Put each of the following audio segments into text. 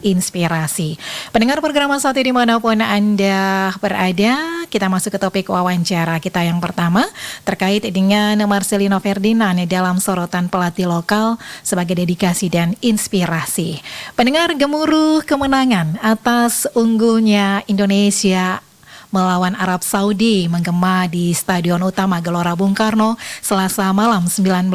inspirasi. Pendengar program Satu dimanapun Anda berada, kita masuk ke topik wawancara kita yang pertama terkait dengan Marcelino Ferdinand dalam sorotan pelatih lokal sebagai dedikasi dan inspirasi. Pendengar, gemuruh kemenangan atas unggulnya Indonesia melawan Arab Saudi menggema di Stadion Utama Gelora Bung Karno Selasa malam 19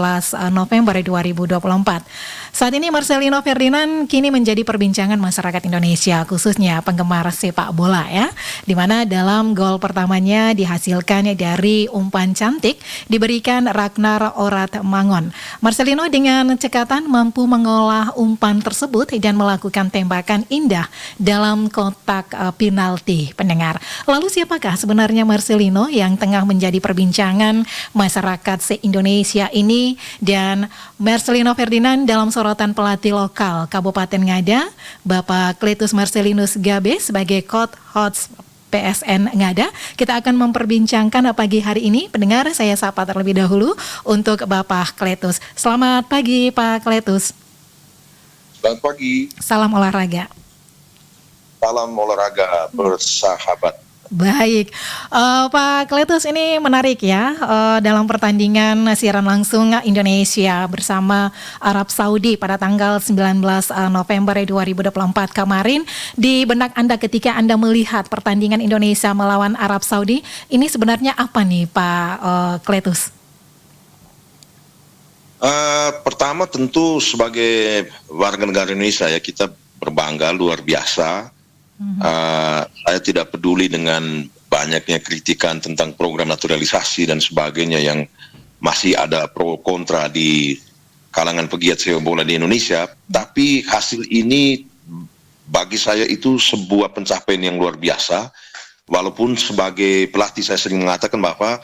November 2024. Saat ini Marcelino Ferdinand kini menjadi perbincangan masyarakat Indonesia, khususnya penggemar sepak bola ya, di mana dalam gol pertamanya dihasilkan dari umpan cantik diberikan Ragnar Oratmangun. Marcelino dengan cekatan mampu mengolah umpan tersebut dan melakukan tembakan indah dalam kotak penalti. Pendengar, lalu siapakah sebenarnya Marcelino yang tengah menjadi perbincangan masyarakat se-Indonesia ini? Dan Marcelino Ferdinand dalam sorotan pelatih lokal Kabupaten Ngada, Bapak Kletus Marcelinus Gabe sebagai coach PSN Ngada. Kita akan memperbincangkan pagi hari ini. Pendengar, saya sapa terlebih dahulu untuk Bapak Kletus. Selamat pagi Pak Kletus. Selamat pagi. Salam olahraga. Salam olahraga bersahabat. Baik, Pak Kletus, ini menarik ya, dalam pertandingan siaran langsung Indonesia bersama Arab Saudi pada tanggal 19 November 2024 kemarin. Di benak Anda ketika Anda melihat pertandingan Indonesia melawan Arab Saudi, ini sebenarnya apa nih Pak Kletus? Pertama tentu sebagai warga negara Indonesia ya, kita berbangga luar biasa. Saya tidak peduli dengan banyaknya kritikan tentang program naturalisasi dan sebagainya yang masih ada pro kontra di kalangan pegiat sepak bola di Indonesia, tapi hasil ini bagi saya itu sebuah pencapaian yang luar biasa. Walaupun sebagai pelatih saya sering mengatakan bahwa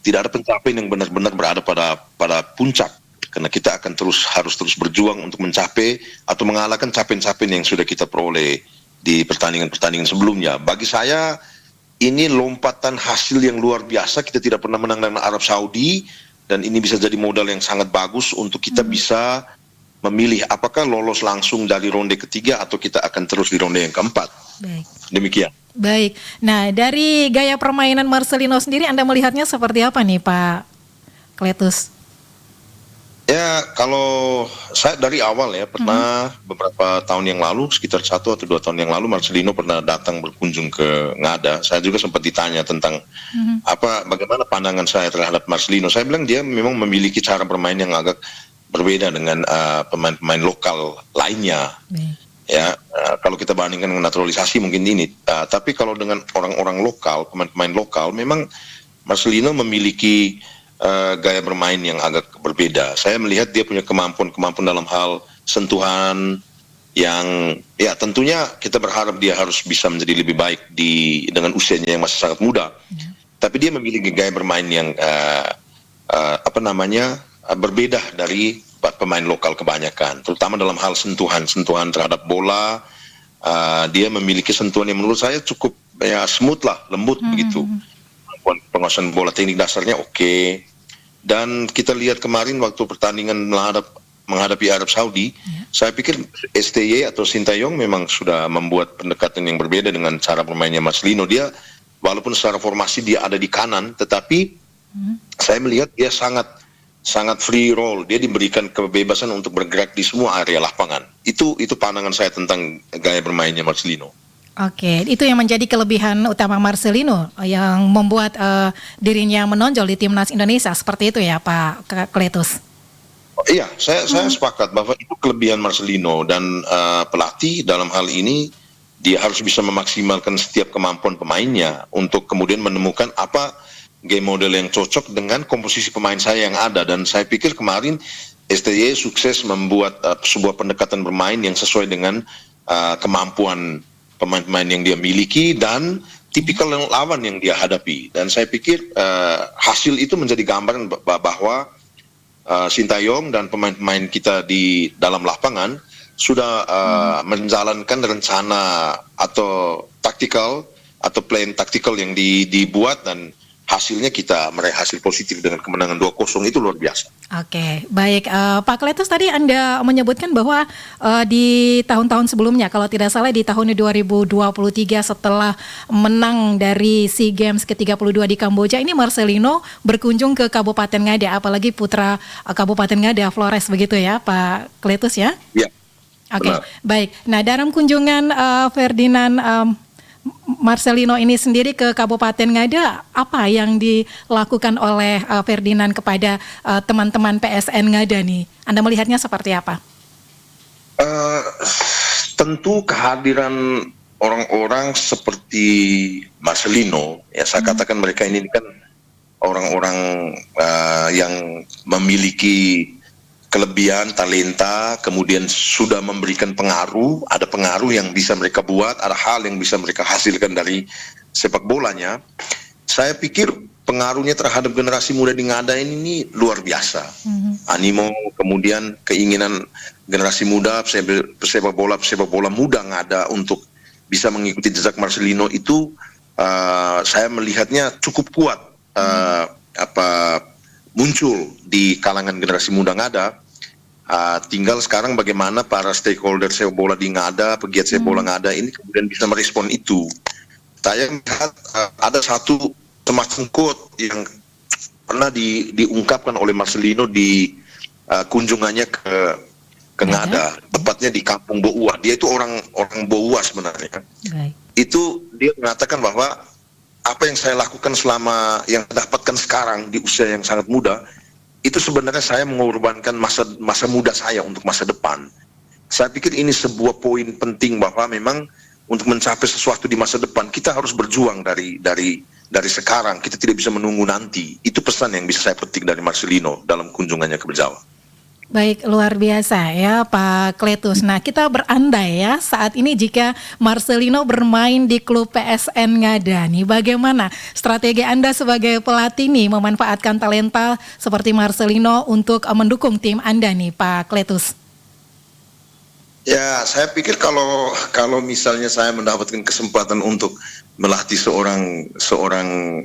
tidak ada pencapaian yang benar-benar berada pada puncak, karena kita akan harus terus berjuang untuk mencapai atau mengalahkan capaian-capaian yang sudah kita peroleh di pertandingan-pertandingan sebelumnya. Bagi saya ini lompatan hasil yang luar biasa. Kita tidak pernah menang dengan Arab Saudi, dan ini bisa jadi modal yang sangat bagus untuk kita bisa memilih apakah lolos langsung dari ronde ketiga atau kita akan terus di ronde yang keempat. Baik. Demikian. Baik. Nah, dari gaya permainan Marcelino sendiri Anda melihatnya seperti apa nih Pak Kletus? Ya, kalau saya dari awal ya, pernah beberapa tahun yang lalu, sekitar 1 atau 2 tahun yang lalu, Marcelino pernah datang berkunjung ke Ngada. Saya juga sempat ditanya tentang bagaimana pandangan saya terhadap Marcelino. Saya bilang dia memang memiliki cara bermain yang agak berbeda dengan pemain-pemain lokal lainnya. Ya, kalau kita bandingkan dengan naturalisasi mungkin ini. Tapi kalau dengan orang-orang lokal, pemain-pemain lokal, memang Marcelino memiliki gaya bermain yang agak berbeda. Saya melihat dia punya kemampuan dalam hal sentuhan yang ya tentunya kita berharap dia harus bisa menjadi lebih baik dengan usianya yang masih sangat muda. Tapi dia memiliki gaya bermain yang berbeda dari pemain lokal kebanyakan, terutama dalam hal sentuhan terhadap bola. Dia memiliki sentuhan yang menurut saya cukup smooth lah, lembut begitu. Penguasaan bola, teknik dasarnya oke. Dan kita lihat kemarin waktu pertandingan menghadapi Arab Saudi, saya pikir STY atau Sintayong memang sudah membuat pendekatan yang berbeda dengan cara bermainnya Marcelino. Dia walaupun secara formasi dia ada di kanan, tetapi saya melihat dia sangat free roll. Dia diberikan kebebasan untuk bergerak di semua area lapangan. Itu pandangan saya tentang gaya bermainnya Marcelino. Oke, itu yang menjadi kelebihan utama Marcelino yang membuat dirinya menonjol di timnas Indonesia, seperti itu ya Pak Kletus? Iya, saya sepakat bahwa itu kelebihan Marcelino, dan pelatih dalam hal ini dia harus bisa memaksimalkan setiap kemampuan pemainnya untuk kemudian menemukan apa game model yang cocok dengan komposisi pemain saya yang ada. Dan saya pikir kemarin STY sukses membuat sebuah pendekatan bermain yang sesuai dengan kemampuan pemain-pemain yang dia miliki dan tipikal lawan yang dia hadapi. Dan saya pikir hasil itu menjadi gambaran bahwa Sintayong dan pemain-pemain kita di dalam lapangan sudah menjalankan rencana atau taktikal atau plan taktikal yang dibuat, dan hasilnya kita meraih hasil positif dengan kemenangan 2-0 itu luar biasa. Oke, baik. Pak Kletus, tadi Anda menyebutkan bahwa di tahun-tahun sebelumnya, kalau tidak salah di tahun 2023 setelah menang dari SEA Games ke-32 di Kamboja, ini Marcelino berkunjung ke Kabupaten Ngada, apalagi putra Kabupaten Ngada, Flores, begitu ya Pak Kletus ya? Iya. Oke, Benar. baik. Nah, dalam kunjungan Ferdinand Marcelino ini sendiri ke Kabupaten Ngada, apa yang dilakukan oleh Ferdinand kepada teman-teman PSN Ngada nih? Anda melihatnya seperti apa? Tentu kehadiran orang-orang seperti Marcelino, ya saya katakan mereka ini kan orang-orang yang memiliki kelebihan, talenta, kemudian sudah memberikan pengaruh, ada pengaruh yang bisa mereka buat, ada hal yang bisa mereka hasilkan dari sepak bolanya. Saya pikir pengaruhnya terhadap generasi muda di Ngada ini luar biasa. Animo, kemudian keinginan generasi muda, pesepak bola muda Ngada untuk bisa mengikuti jejak Marcelino itu saya melihatnya cukup kuat muncul di kalangan generasi muda Ngada. Tinggal sekarang bagaimana para stakeholder sepak bola di Ngada, pegiat sepak bola Ngada ini kemudian bisa merespon itu. Saya melihat ada satu semacam quote yang pernah diungkapkan oleh Marcelino di kunjungannya ke Ngada, tepatnya di Kampung Boua. Dia itu orang Boua sebenarnya. Itu dia mengatakan bahwa apa yang saya lakukan selama yang saya dapatkan sekarang di usia yang sangat muda, itu sebenarnya saya mengorbankan masa muda saya untuk masa depan. Saya pikir ini sebuah poin penting bahwa memang untuk mencapai sesuatu di masa depan kita harus berjuang dari sekarang. Kita tidak bisa menunggu nanti. Itu pesan yang bisa saya petik dari Marcelino dalam kunjungannya ke Jawa. Baik, luar biasa ya Pak Kletus. Nah, kita berandai ya saat ini jika Marcelino bermain di klub PSN Ngada nih, bagaimana strategi Anda sebagai pelatih nih memanfaatkan talenta seperti Marcelino untuk mendukung tim Anda nih Pak Kletus? Ya, saya pikir kalau misalnya saya mendapatkan kesempatan untuk melatih seorang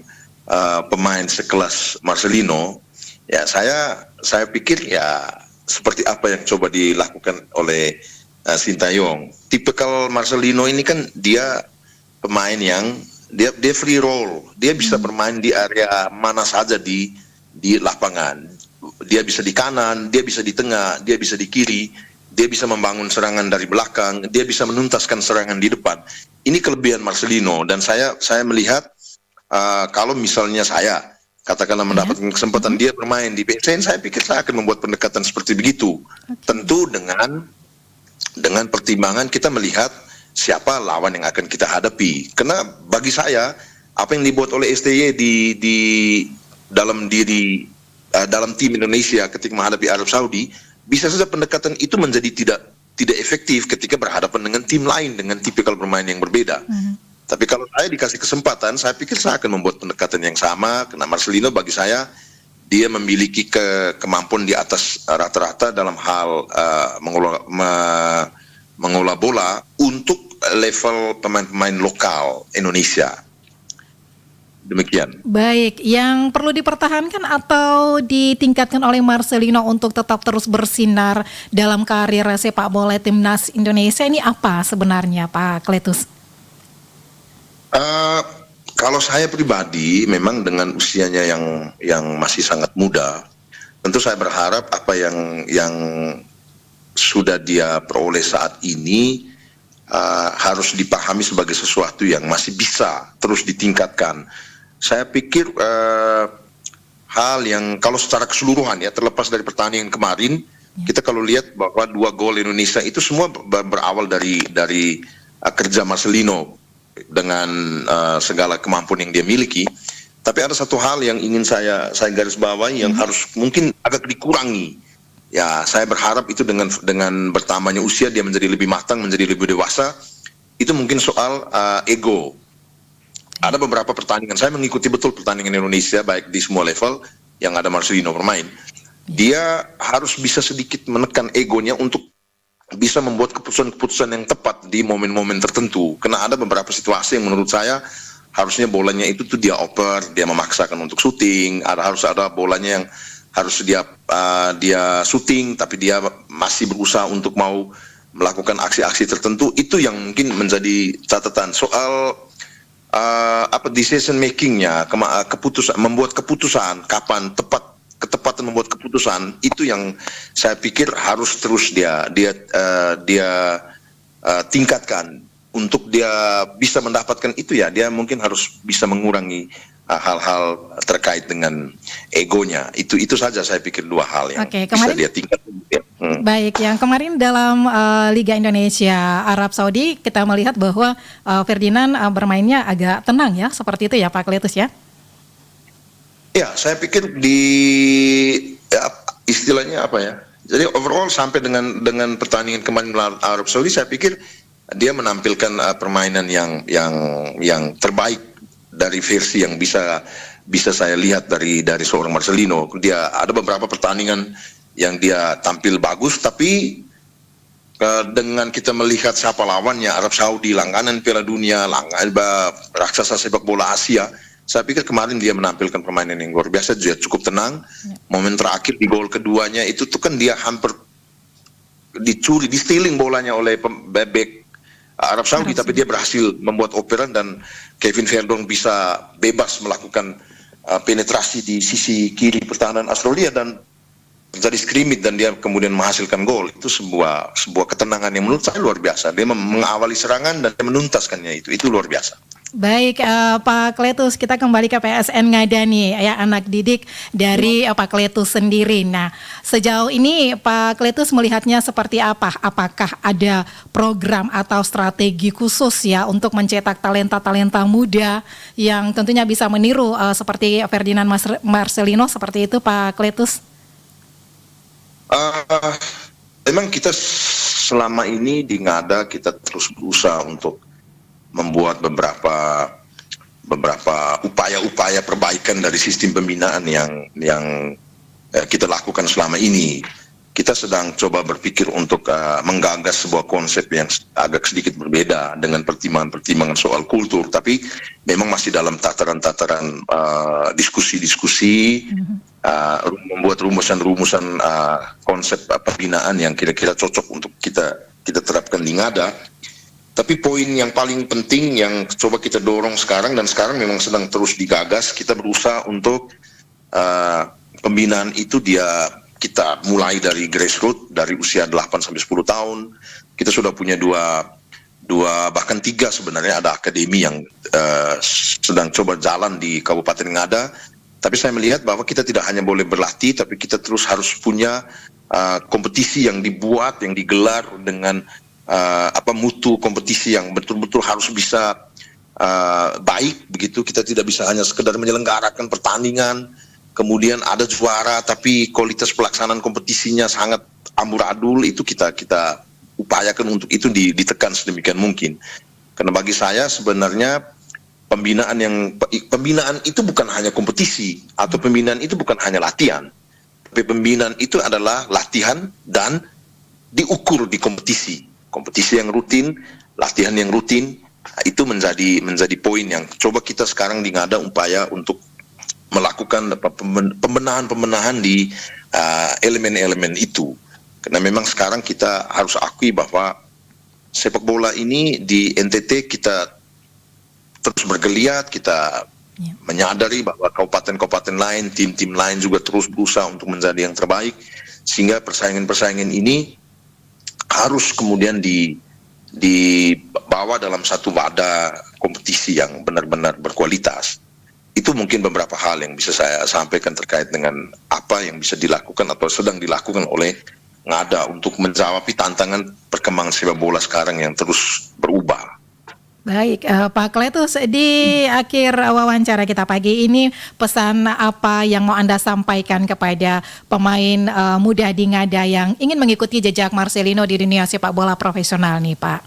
pemain sekelas Marcelino, ya saya pikir ya seperti apa yang coba dilakukan oleh Sintayong. Tipikal Marcelino ini kan dia pemain yang dia free roll, dia bisa bermain di area mana saja di lapangan. Dia bisa di kanan, dia bisa di tengah, dia bisa di kiri, dia bisa membangun serangan dari belakang, dia bisa menuntaskan serangan di depan. Ini kelebihan Marcelino dan saya melihat kalau misalnya saya katakanlah mendapatkan kesempatan dia bermain di PSN, saya pikir saya akan membuat pendekatan seperti begitu. Tentu dengan pertimbangan kita melihat siapa lawan yang akan kita hadapi. Karena bagi saya apa yang dibuat oleh STY dalam tim Indonesia ketika menghadapi Arab Saudi, bisa saja pendekatan itu menjadi tidak efektif ketika berhadapan dengan tim lain dengan tipikal bermain yang berbeda. Tapi kalau saya dikasih kesempatan, saya pikir saya akan membuat pendekatan yang sama. Karena Marcelino bagi saya, dia memiliki kemampuan di atas rata-rata dalam hal mengolah bola untuk level pemain-pemain lokal Indonesia. Demikian. Baik, yang perlu dipertahankan atau ditingkatkan oleh Marcelino untuk tetap terus bersinar dalam karir sepak bola timnas Indonesia ini apa sebenarnya Pak Kletus? Kalau saya pribadi memang dengan usianya yang masih sangat muda, tentu saya berharap apa yang sudah dia peroleh saat ini harus dipahami sebagai sesuatu yang masih bisa terus ditingkatkan. Saya pikir hal yang kalau secara keseluruhan ya terlepas dari pertandingan kemarin, kita kalau lihat bahwa 2 gol Indonesia itu semua berawal dari kerja Marcelino dengan segala kemampuan yang dia miliki. Tapi ada satu hal yang ingin saya garis bawahi yang harus mungkin agak dikurangi. Ya, saya berharap itu dengan bertambahnya usia dia menjadi lebih matang, menjadi lebih dewasa. Itu mungkin soal ego. Ada beberapa pertandingan, saya mengikuti betul pertandingan Indonesia baik di semua level yang ada Marcelino bermain. Dia harus bisa sedikit menekan egonya untuk bisa membuat keputusan-keputusan yang tepat di momen-momen tertentu. Karena ada beberapa situasi yang menurut saya harusnya bolanya itu tuh dia oper, dia memaksakan untuk syuting, harus ada bolanya yang harus dia syuting, tapi dia masih berusaha untuk mau melakukan aksi-aksi tertentu. Itu yang mungkin menjadi catatan soal decision makingnya, keputusan, membuat keputusan kapan ketepatan membuat keputusan, itu yang saya pikir harus terus dia tingkatkan. Untuk dia bisa mendapatkan itu ya, dia mungkin harus bisa mengurangi hal-hal terkait dengan egonya. Itu saja saya pikir dua hal yang bisa dia tingkatkan. Baik, yang kemarin dalam Liga Indonesia Arab Saudi kita melihat bahwa Ferdinand bermainnya agak tenang ya, seperti itu ya Pak Kletus ya? Ya, saya pikir istilahnya apa ya? Jadi overall sampai dengan pertandingan kemarin melawan Arab Saudi, saya pikir dia menampilkan permainan yang terbaik dari versi yang bisa saya lihat dari seorang Marcelino. Dia ada beberapa pertandingan yang dia tampil bagus, tapi dengan kita melihat siapa lawannya, Arab Saudi, langganan Piala Dunia, raksasa sepak bola Asia, saya pikir kemarin dia menampilkan permainan yang luar biasa. Dia cukup tenang. Momen terakhir di gol keduanya itu tuh kan dia hampir di stealing bolanya oleh bek Arab Saudi, tapi dia berhasil membuat operan dan Kevin Verdonk bisa bebas melakukan penetrasi di sisi kiri pertahanan Australia dan terjadi scrimmage dan dia kemudian menghasilkan gol. Itu sebuah ketenangan yang menurut saya luar biasa. Dia mengawali serangan dan dia menuntaskannya, itu luar biasa. Baik, Pak Kletus, kita kembali ke PSN Ngada nih, ya, anak didik dari Pak Kletus sendiri. Nah, sejauh ini Pak Kletus melihatnya seperti apa? Apakah ada program atau strategi khusus ya untuk mencetak talenta-talenta muda yang tentunya bisa meniru seperti Ferdinand Marcelino seperti itu, Pak Kletus? Memang kita selama ini di Ngada kita terus berusaha untuk membuat beberapa upaya-upaya perbaikan dari sistem pembinaan yang kita lakukan selama ini. Kita sedang coba berpikir untuk menggagas sebuah konsep yang agak sedikit berbeda dengan pertimbangan-pertimbangan soal kultur, tapi memang masih dalam tataran-tataran diskusi-diskusi, membuat rumusan-rumusan konsep pembinaan yang kira-kira cocok untuk kita terapkan di Ngada. Tapi poin yang paling penting yang coba kita dorong sekarang, dan sekarang memang sedang terus digagas, kita berusaha untuk pembinaan itu kita mulai dari grassroots, dari usia 8-10 tahun. Kita sudah punya dua bahkan 3 sebenarnya, ada akademi yang sedang coba jalan di Kabupaten Ngada. Tapi saya melihat bahwa kita tidak hanya boleh berlatih, tapi kita terus harus punya kompetisi yang dibuat, yang digelar dengan mutu kompetisi yang betul-betul harus bisa baik begitu. Kita tidak bisa hanya sekedar menyelenggarakan pertandingan kemudian ada juara tapi kualitas pelaksanaan kompetisinya sangat amburadul. Itu kita upayakan untuk itu ditekan sedemikian mungkin, karena bagi saya sebenarnya pembinaan itu bukan hanya kompetisi, atau pembinaan itu bukan hanya latihan, tapi pembinaan itu adalah latihan dan diukur di kompetisi yang rutin, latihan yang rutin. Itu menjadi poin yang coba kita sekarang di Ngada upaya untuk melakukan pembenahan di elemen-elemen itu. Karena memang sekarang kita harus akui bahwa sepak bola ini di NTT kita terus bergeliat, kita menyadari bahwa kabupaten-kabupaten lain, tim-tim lain juga terus berusaha untuk menjadi yang terbaik, sehingga persaingan-persaingan ini harus kemudian dibawa dalam satu wadah kompetisi yang benar-benar berkualitas. Itu mungkin beberapa hal yang bisa saya sampaikan terkait dengan apa yang bisa dilakukan atau sedang dilakukan oleh Ngada untuk menjawab tantangan perkembangan sepak bola sekarang yang terus berubah. Baik, Pak Kletus, di akhir wawancara kita pagi ini, pesan apa yang mau Anda sampaikan kepada pemain muda di Ngada yang ingin mengikuti jejak Marcelino di dunia sepak bola profesional nih, Pak?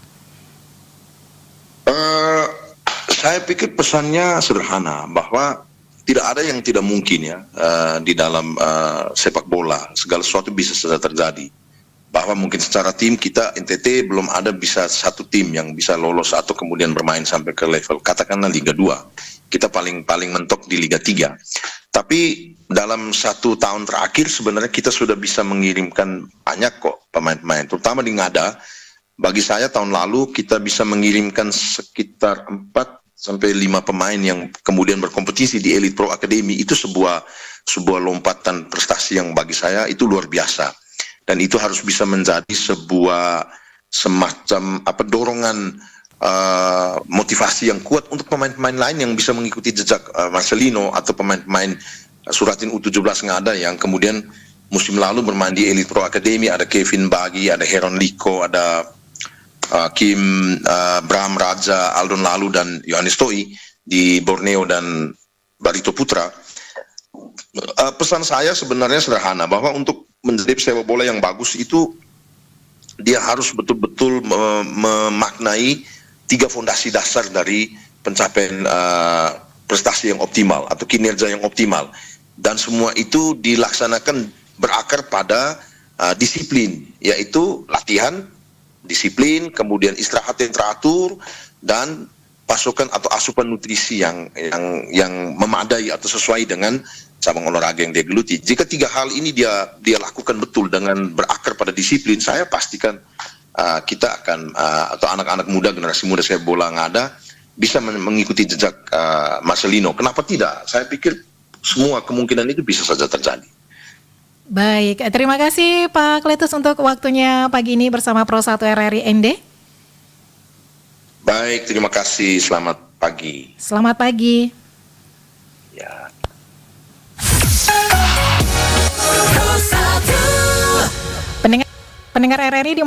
Saya pikir pesannya sederhana, bahwa tidak ada yang tidak mungkin ya di dalam sepak bola. Segala sesuatu bisa saja terjadi. bahwa mungkin secara tim kita NTT belum ada bisa satu tim yang bisa lolos atau kemudian bermain sampai ke level katakanlah Liga 2. Kita paling mentok di Liga 3. Tapi dalam 1 tahun terakhir sebenarnya kita sudah bisa mengirimkan banyak kok pemain-pemain, terutama di Ngada. Bagi saya tahun lalu kita bisa mengirimkan sekitar 4 sampai 5 pemain yang kemudian berkompetisi di Elite Pro Academy. Itu sebuah lompatan prestasi yang bagi saya itu luar biasa. Dan itu harus bisa menjadi sebuah semacam dorongan motivasi yang kuat untuk pemain-pemain lain yang bisa mengikuti jejak Marcelino atau pemain-pemain Suratin U17 Ngada yang kemudian musim lalu bermain di Elite Pro Academy. Ada Kevin Bagi, ada Heron Liko, ada Kim Bram Raja, Aldon Lalu dan Yohanes Toi di Borneo dan Barito Putra. Pesan saya sebenarnya sederhana, bahwa untuk menjadi sepak bola yang bagus itu dia harus betul-betul memaknai 3 fondasi dasar dari pencapaian prestasi yang optimal atau kinerja yang optimal, dan semua itu dilaksanakan berakar pada disiplin, yaitu latihan, disiplin, kemudian istirahat yang teratur, dan pasokan atau asupan nutrisi yang memadai atau sesuai dengan cabang olahraga yang dia geluti. Jika 3 hal ini dia lakukan betul dengan berakar pada disiplin, saya pastikan kita akan atau anak-anak muda, generasi muda sepak bola Ngada bisa mengikuti jejak Marcelino. Kenapa tidak? Saya pikir semua kemungkinan itu bisa saja terjadi. Baik, terima kasih Pak Kletus untuk waktunya pagi ini bersama Pro 1 RRI ND. Baik, terima kasih. Selamat pagi. Selamat pagi. Ya. Pendengar RRI di